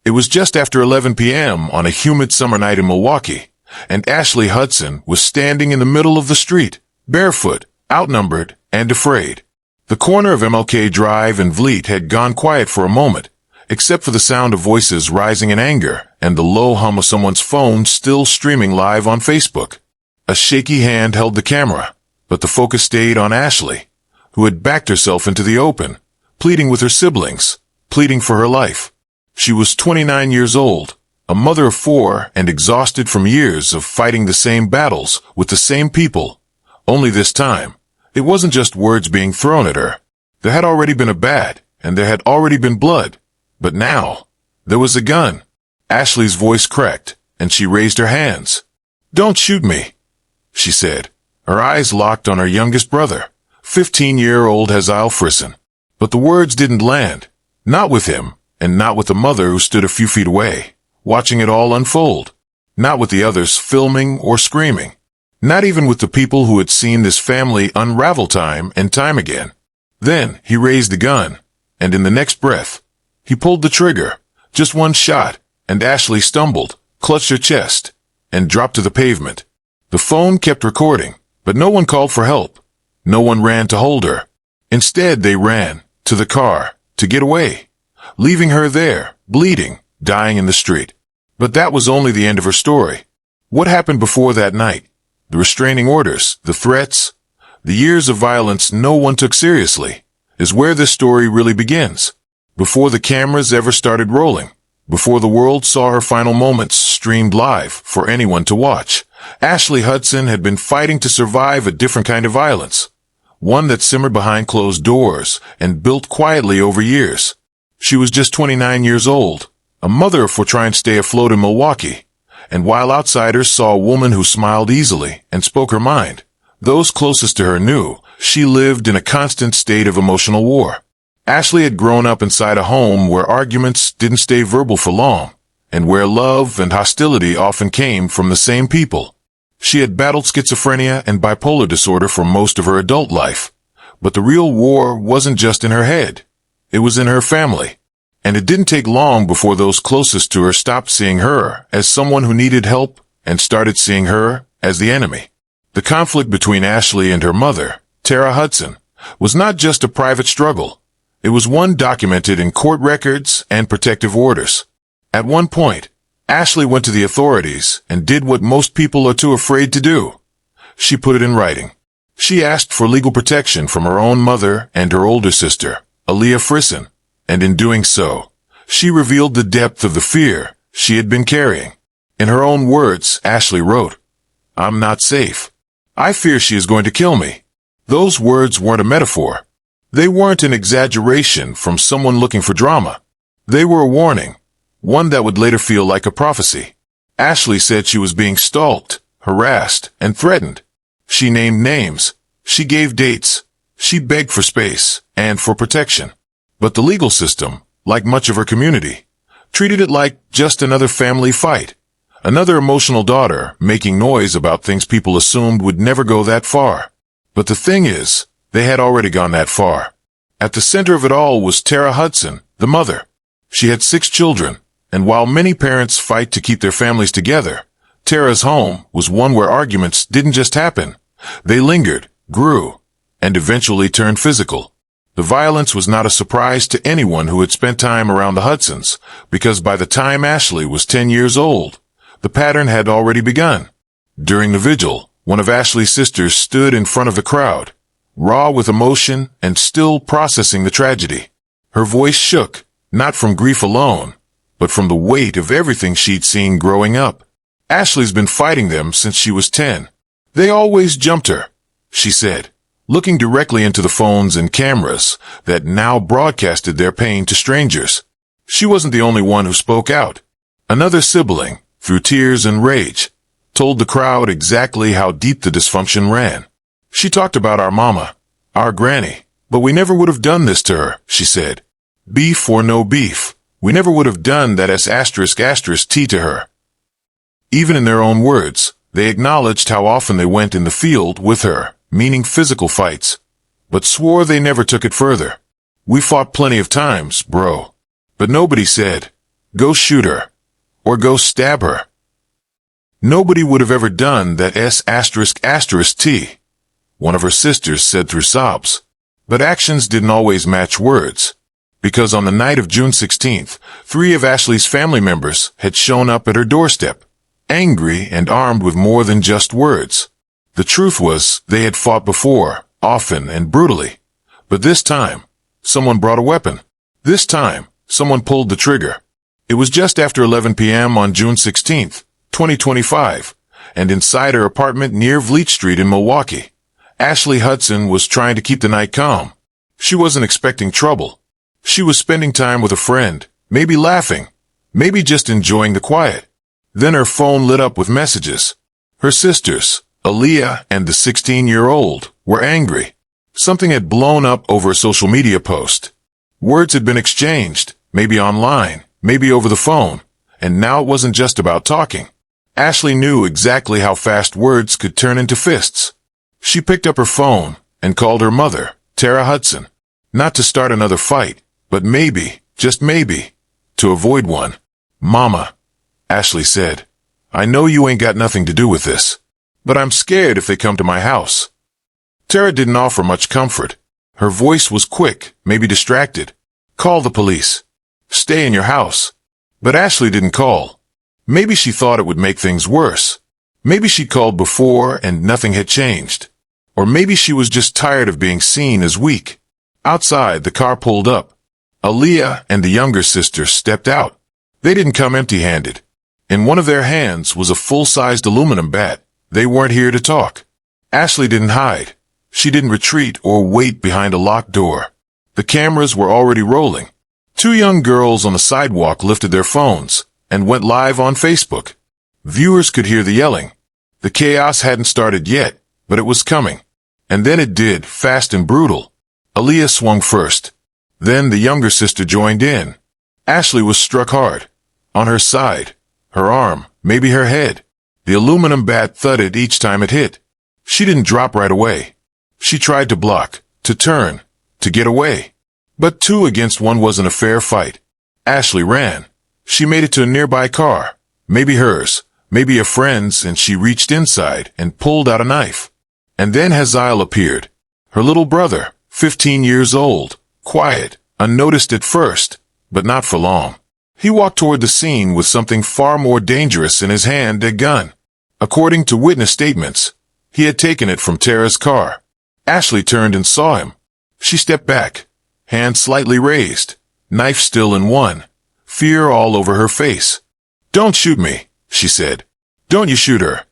It was just after 11 p.m. on a humid summer night in Milwaukee, and Ashley Hudson was standing in the middle of the street, barefoot, outnumbered, and afraid. The corner of MLK Drive in Vliet had gone quiet for a moment, except for the sound of voices rising in anger and the low hum of someone's phone still streaming live on Facebook. A shaky hand held the camera, but the focus stayed on Ashley, who had backed herself into the open, pleading with her siblings, pleading for her life. She was 29 years old, a mother of 4 and exhausted from years of fighting the same battles with the same people. Only this time, it wasn't just words being thrown at her. There had already been a bat, and there had already been blood. But now, there was a gun. Ashley's voice cracked, and she raised her hands. "Don't shoot me," she said, her eyes locked on her youngest brother, 15-year-old Hazael Frisson. But the words didn't land, not with him, and not with the mother who stood a few feet away, watching it all unfold. Not with the others filming or screaming. Not even with the people who had seen this family unravel time and time again. Then he raised the gun, and in the next breath, he pulled the trigger. Just one shot, and Ashley stumbled, clutched her chest, and dropped to the pavement. The phone kept recording, but no one called for help. No one ran to hold her. Instead, they ran to the car to get away, leaving her there, bleeding, dying in the street. But that was only the end of her story. What happened before that night? The restraining orders, the threats, the years of violence no one took seriously, is where this story really begins. Before the cameras ever started rolling, before the world saw her final moments streamed live for anyone to watch, Ashley Hudson had been fighting to survive a different kind of violence, one that simmered behind closed doors and built quietly over years. She was just 29 years old, a mother of 4 trying to stay afloat in Milwaukee, and while outsiders saw a woman who smiled easily and spoke her mind, those closest to her knew she lived in a constant state of emotional war. Ashley had grown up inside a home where arguments didn't stay verbal for long, and where love and hostility often came from the same people. She had battled schizophrenia and bipolar disorder for most of her adult life, but the real war wasn't just in her head. It was in her family. And it didn't take long before those closest to her stopped seeing her as someone who needed help and started seeing her as the enemy. The conflict between Ashley and her mother, Tara Hudson, was not just a private struggle. It was one documented in court records and protective orders. At one point, Ashley went to the authorities and did what most people are too afraid to do. She put it in writing. She asked for legal protection from her own mother and her older sister, Aaliyah Frisson, and in doing so, she revealed the depth of the fear she had been carrying. In her own words, Ashley wrote, "I'm not safe. I fear she is going to kill me." Those words weren't a metaphor. They weren't an exaggeration from someone looking for drama. They were a warning, one that would later feel like a prophecy. Ashley said she was being stalked, harassed, and threatened. She named names. She gave dates. She begged for space and for protection. But the legal system, like much of her community, treated it like just another family fight. Another emotional daughter making noise about things people assumed would never go that far. But the thing is, they had already gone that far. At the center of it all was Tara Hudson, the mother. She had 6 children, and while many parents fight to keep their families together, Tara's home was one where arguments didn't just happen. They lingered, grew, and eventually turned physical. The violence was not a surprise to anyone who had spent time around the Hudsons, because by the time Ashley was 10 years old, the pattern had already begun. During the vigil, one of Ashley's sisters stood in front of the crowd, raw with emotion and still processing the tragedy. Her voice shook, not from grief alone, but from the weight of everything she'd seen growing up. Ashley's been fighting them since she was 10. They always jumped her, she said, looking directly into the phones and cameras that now broadcasted their pain to strangers. She wasn't the only one who spoke out. Another sibling, through tears and rage, told the crowd exactly how deep the dysfunction ran. She talked about our mama, our granny, but we never would have done this to her, she said. Beef or no beef, we never would have done that **T to her. Even in their own words, they acknowledged how often they went in the field with her, meaning physical fights, but swore they never took it further. We fought plenty of times, bro. But nobody said, Go shoot her. Or go stab her. Nobody would have ever done that S***T, one of her sisters said through sobs. But actions didn't always match words. Because on the night of June 16th, 3 of Ashley's family members had shown up at her doorstep, angry and armed with more than just words. The truth was, they had fought before, often and brutally. But this time, someone brought a weapon. This time, someone pulled the trigger. It was just after 11 p.m. on June 16th, 2025, and inside her apartment near Vliet Street in Milwaukee, Ashley Hudson was trying to keep the night calm. She wasn't expecting trouble. She was spending time with a friend, maybe laughing, maybe just enjoying the quiet. Then her phone lit up with messages. Her sisters, Aaliyah and the 16-year-old, were angry. Something had blown up over a social media post. Words had been exchanged, maybe online, maybe over the phone, and now it wasn't just about talking. Ashley knew exactly how fast words could turn into fists. She picked up her phone and called her mother, Tara Hudson, not to start another fight, but maybe, just maybe, to avoid one. "Mama," Ashley said, "I know you ain't got nothing to do with this, but I'm scared if they come to my house." Tara didn't offer much comfort. Her voice was quick, maybe distracted. "Call the police. Stay in your house." But Ashley didn't call. Maybe she thought it would make things worse. Maybe she called before and nothing had changed. Or maybe she was just tired of being seen as weak. Outside, the car pulled up. Aaliyah and the younger sister stepped out. They didn't come empty-handed. In one of their hands was a full-sized aluminum bat. They weren't here to talk. Ashley didn't hide. She didn't retreat or wait behind a locked door. The cameras were already rolling. 2 young girls on the sidewalk lifted their phones and went live on Facebook. Viewers could hear the yelling. The chaos hadn't started yet, but it was coming. And then it did, fast and brutal. Aaliyah swung first. Then the younger sister joined in. Ashley was struck hard. On her side, her arm, maybe her head. The aluminum bat thudded each time it hit. She didn't drop right away. She tried to block, to turn, to get away. But 2 against 1 wasn't a fair fight. Ashley ran. She made it to a nearby car. Maybe hers, maybe a friend's, and she reached inside and pulled out a knife. And then Hazael appeared. Her little brother, 15 years old, quiet, unnoticed at first, but not for long. He walked toward the scene with something far more dangerous in his hand, a gun. According to witness statements, he had taken it from Tara's car. Ashley turned and saw him. She stepped back, hand slightly raised, knife still in one, fear all over her face. "Don't shoot me," she said. "Don't you shoot her."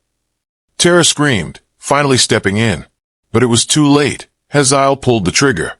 Tara screamed, finally stepping in. But it was too late. Hazael pulled the trigger.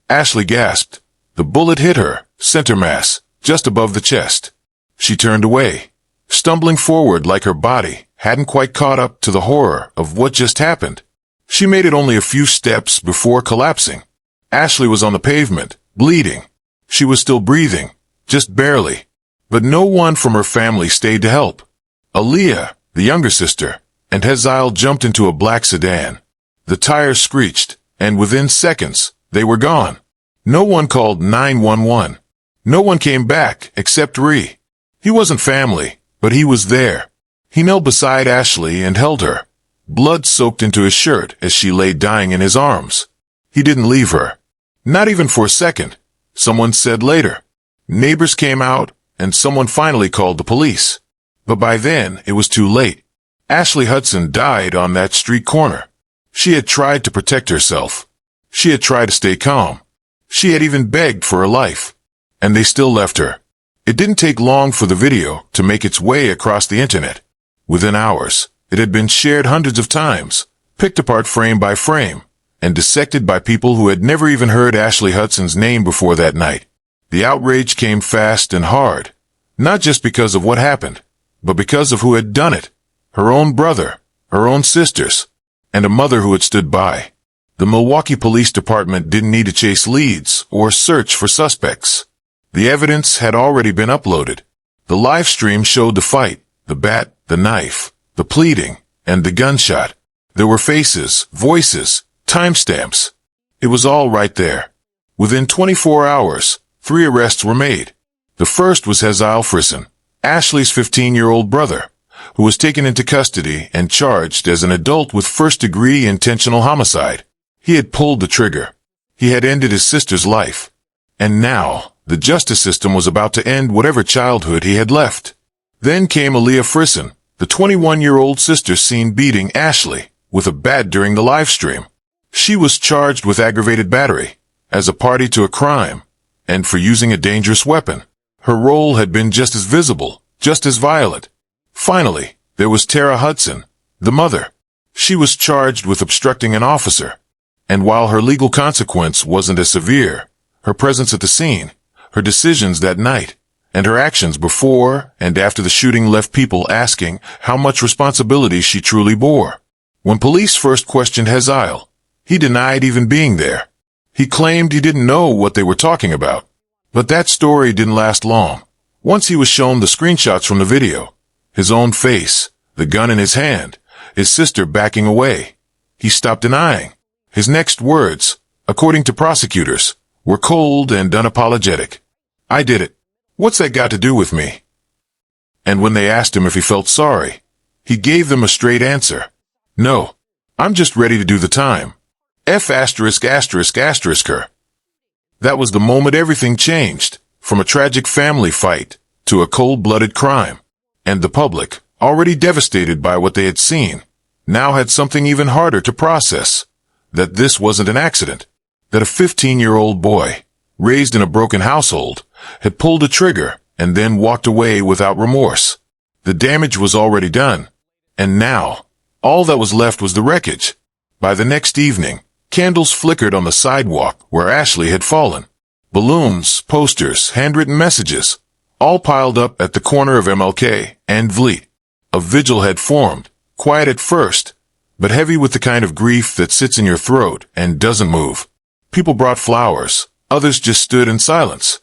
Ashley gasped. The bullet hit her, center mass, just above the chest. She turned away, stumbling forward like her body hadn't quite caught up to the horror of what just happened. She made it only a few steps before collapsing. Ashley was on the pavement, bleeding. She was still breathing, just barely. But no one from her family stayed to help. Aaliyah, the younger sister, and Hazael jumped into a black sedan. The tires screeched, and within seconds, they were gone. No one called 911. No one came back except Ree. He wasn't family, but he was there. He knelt beside Ashley and held her. Blood soaked into his shirt as she lay dying in his arms. He didn't leave her. Not even for a second. Someone said later. Neighbors came out, and someone finally called the police. But by then, it was too late. Ashley Hudson died on that street corner. She had tried to protect herself. She had tried to stay calm. She had even begged for her life. And they still left her. It didn't take long for the video to make its way across the internet. Within hours, it had been shared hundreds of times, picked apart frame by frame, and dissected by people who had never even heard Ashley Hudson's name before that night. The outrage came fast and hard, not just because of what happened, but because of who had done it. Her own brother, her own sisters, and a mother who had stood by. The Milwaukee Police Department didn't need to chase leads or search for suspects. The evidence had already been uploaded. The live stream showed the fight, the bat, the knife, the pleading, and the gunshot. There were faces, voices, timestamps. It was all right there. Within 24 hours, 3 arrests were made. The first was Hazael Frisson, Ashley's 15-year-old brother, who was taken into custody and charged as an adult with first-degree intentional homicide. He had pulled the trigger. He had ended his sister's life. And now, the justice system was about to end whatever childhood he had left. Then came Aaliyah Frisson, the 21-year-old sister seen beating Ashley with a bat during the live stream. She was charged with aggravated battery, as a party to a crime, and for using a dangerous weapon. Her role had been just as visible, just as violent. Finally, there was Tara Hudson, the mother. She was charged with obstructing an officer. And while her legal consequence wasn't as severe, her presence at the scene, her decisions that night, and her actions before and after the shooting left people asking how much responsibility she truly bore. When police first questioned Hazael, he denied even being there. He claimed he didn't know what they were talking about. But that story didn't last long. Once he was shown the screenshots from the video, his own face, the gun in his hand, his sister backing away, he stopped denying. His next words, according to prosecutors, were cold and unapologetic. "I did it. What's that got to do with me?" And when they asked him if he felt sorry, he gave them a straight answer. "No, I'm just ready to do the time. F*** her. That was the moment everything changed, from a tragic family fight to a cold-blooded crime. And the public, already devastated by what they had seen, now had something even harder to process. That this wasn't an accident. That a 15-year-old boy, raised in a broken household, had pulled a trigger and then walked away without remorse. The damage was already done. And now, all that was left was the wreckage. By the next evening, candles flickered on the sidewalk where Ashley had fallen. Balloons, posters, handwritten messages, all piled up at the corner of MLK and Vliet. A vigil had formed, quiet at first, but heavy with the kind of grief that sits in your throat and doesn't move. People brought flowers, others just stood in silence.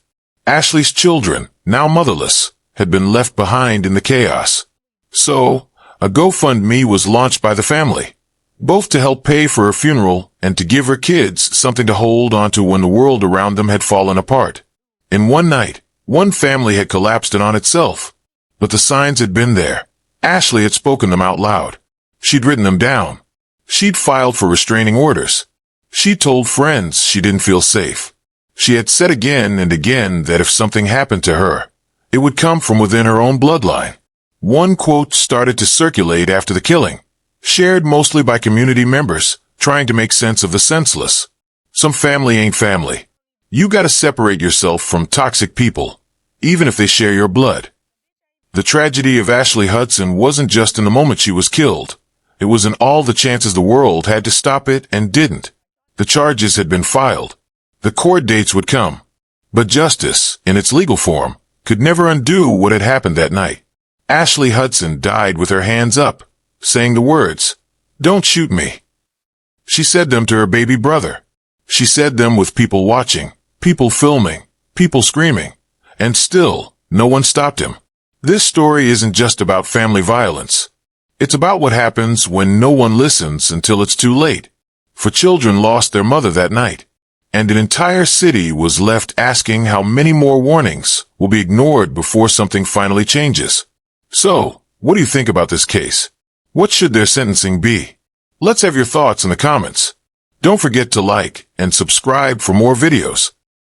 Ashley's children, now motherless, had been left behind in the chaos. So, a GoFundMe was launched by the family, both to help pay for her funeral and to give her kids something to hold onto when the world around them had fallen apart. In one night, one family had collapsed in on itself, but the signs had been there. Ashley had spoken them out loud. She'd written them down. She'd filed for restraining orders. She told friends she didn't feel safe. She had said again and again that if something happened to her, it would come from within her own bloodline. One quote started to circulate after the killing, shared mostly by community members trying to make sense of the senseless. Some family ain't family. You gotta separate yourself from toxic people, even if they share your blood. The tragedy of Ashley Hudson wasn't just in the moment she was killed. It was in all the chances the world had to stop it and didn't. The charges had been filed. The court dates would come. But justice, in its legal form, could never undo what had happened that night. Ashley Hudson died with her hands up, saying the words, "Don't shoot me." She said them to her baby brother. She said them with people watching, people filming, people screaming, and still, no one stopped him. This story isn't just about family violence. It's about what happens when no one listens until it's too late. For children lost their mother that night, and an entire city was left asking how many more warnings will be ignored before something finally changes. So, what do you think about this case? What should their sentencing be? Let's have your thoughts in the comments. Don't forget to like and subscribe for more videos.